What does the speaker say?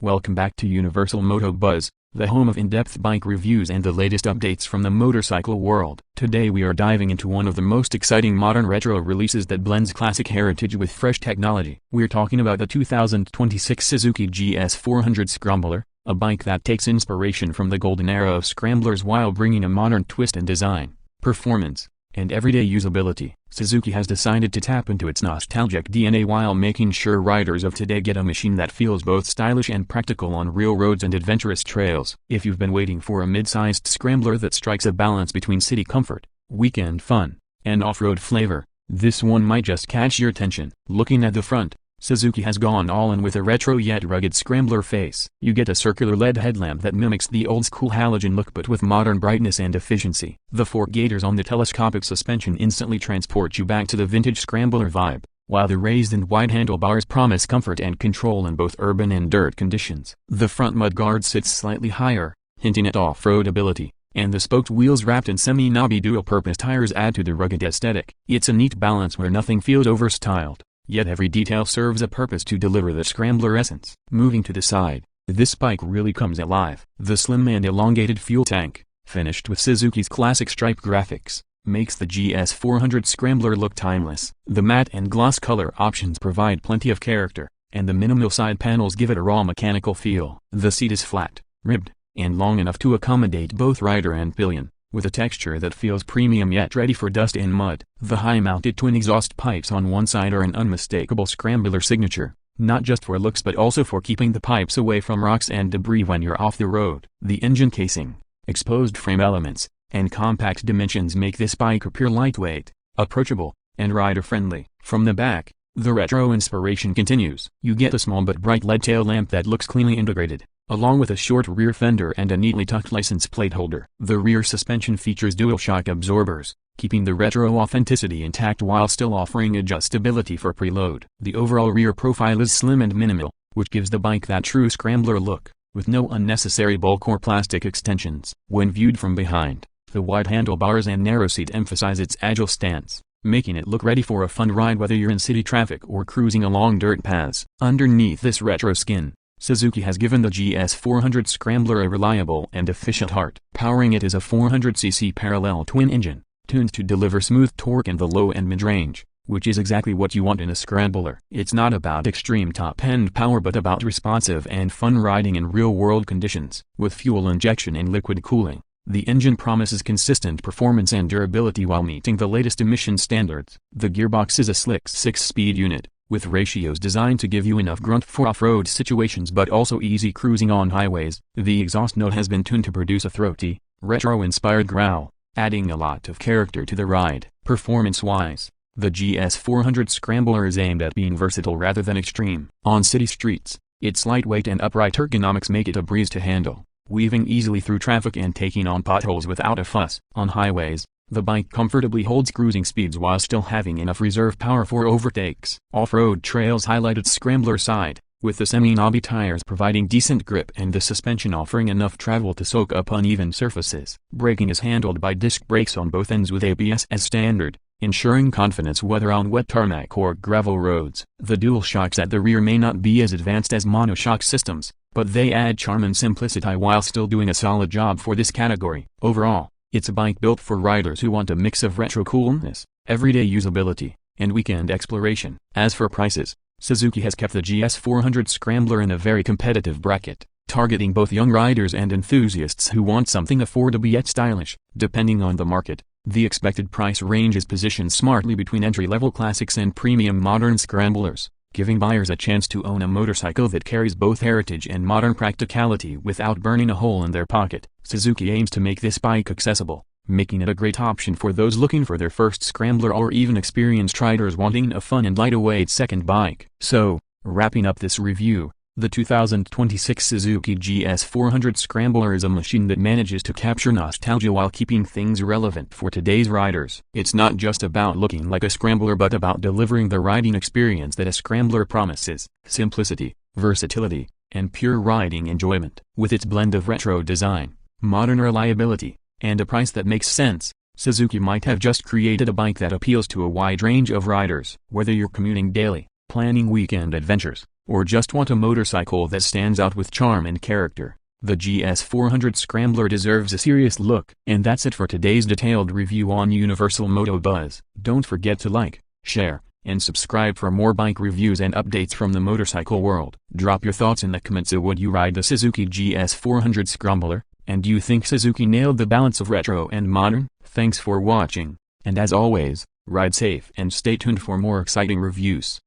Welcome back to Universal Moto Buzz, the home of in-depth bike reviews and the latest updates from the motorcycle world. Today we are diving into one of the most exciting modern retro releases that blends classic heritage with fresh technology. We're talking about the 2026 Suzuki GS400 Scrambler, a bike that takes inspiration from the golden era of scramblers while bringing a modern twist in design, performance, and everyday usability. Suzuki has decided to tap into its nostalgic DNA while making sure riders of today get a machine that feels both stylish and practical on real roads and adventurous trails. If you've been waiting for a mid-sized scrambler that strikes a balance between city comfort, weekend fun, and off-road flavor, this one might just catch your attention. Looking at the front, Suzuki has gone all in with a retro yet rugged scrambler face. You get a circular LED headlamp that mimics the old-school halogen look but with modern brightness and efficiency. The fork gaiters on the telescopic suspension instantly transport you back to the vintage scrambler vibe, while the raised and wide handlebars promise comfort and control in both urban and dirt conditions. The front mudguard sits slightly higher, hinting at off-road ability, and the spoked wheels wrapped in semi-knobby dual-purpose tires add to the rugged aesthetic. It's a neat balance where nothing feels overstyled, yet every detail serves a purpose to deliver the scrambler essence. Moving to the side, this bike really comes alive. The slim and elongated fuel tank, finished with Suzuki's classic stripe graphics, makes the GS400 Scrambler look timeless. The matte and gloss color options provide plenty of character, and the minimal side panels give it a raw mechanical feel. The seat is flat, ribbed, and long enough to accommodate both rider and pillion, with a texture that feels premium yet ready for dust and mud. The high-mounted twin exhaust pipes on one side are an unmistakable scrambler signature, not just for looks but also for keeping the pipes away from rocks and debris when you're off the road. The engine casing, exposed frame elements, and compact dimensions make this bike appear lightweight, approachable, and rider-friendly. From the back, the retro inspiration continues. You get a small but bright LED tail lamp that looks cleanly integrated, along with a short rear fender and a neatly tucked license plate holder. The rear suspension features dual shock absorbers, keeping the retro authenticity intact while still offering adjustability for preload. The overall rear profile is slim and minimal, which gives the bike that true scrambler look, with no unnecessary bulk or plastic extensions. When viewed from behind, the wide handlebars and narrow seat emphasize its agile stance, making it look ready for a fun ride whether you're in city traffic or cruising along dirt paths. Underneath this retro skin, Suzuki has given the GS400 Scrambler a reliable and efficient heart. Powering it is a 400cc parallel twin engine, tuned to deliver smooth torque in the low and mid-range, which is exactly what you want in a scrambler. It's not about extreme top-end power but about responsive and fun riding in real-world conditions. With fuel injection and liquid cooling, the engine promises consistent performance and durability while meeting the latest emission standards. The gearbox is a slick 6-speed unit, with ratios designed to give you enough grunt for off-road situations but also easy cruising on highways. The exhaust note has been tuned to produce a throaty, retro-inspired growl, adding a lot of character to the ride. Performance-wise, the GS400 Scrambler is aimed at being versatile rather than extreme. On city streets, its lightweight and upright ergonomics make it a breeze to handle, weaving easily through traffic and taking on potholes without a fuss. On highways, the bike comfortably holds cruising speeds while still having enough reserve power for overtakes. Off-road trails highlight its scrambler side, with the semi-knobby tires providing decent grip and the suspension offering enough travel to soak up uneven surfaces. Braking is handled by disc brakes on both ends with ABS as standard, ensuring confidence whether on wet tarmac or gravel roads. The dual shocks at the rear may not be as advanced as monoshock systems, but they add charm and simplicity while still doing a solid job for this category. Overall, it's a bike built for riders who want a mix of retro coolness, everyday usability, and weekend exploration. As for prices, Suzuki has kept the GS400 Scrambler in a very competitive bracket, targeting both young riders and enthusiasts who want something affordable yet stylish. Depending on the market, the expected price range is positioned smartly between entry-level classics and premium modern scramblers, giving buyers a chance to own a motorcycle that carries both heritage and modern practicality without burning a hole in their pocket. Suzuki aims to make this bike accessible, making it a great option for those looking for their first scrambler or even experienced riders wanting a fun and lightweight second bike. So, wrapping up this review, the 2026 Suzuki GS400 Scrambler is a machine that manages to capture nostalgia while keeping things relevant for today's riders. It's not just about looking like a scrambler but about delivering the riding experience that a scrambler promises: simplicity, versatility, and pure riding enjoyment. With its blend of retro design, modern reliability, and a price that makes sense, Suzuki might have just created a bike that appeals to a wide range of riders. Whether you're commuting daily, planning weekend adventures, or just want a motorcycle that stands out with charm and character, the GS400 Scrambler deserves a serious look. And that's it for today's detailed review on Universal Moto Buzz. Don't forget to like, share, and subscribe for more bike reviews and updates from the motorcycle world. Drop your thoughts in the comments. So would you ride the Suzuki GS400 Scrambler, and do you think Suzuki nailed the balance of retro and modern? Thanks for watching, and as always, ride safe and stay tuned for more exciting reviews.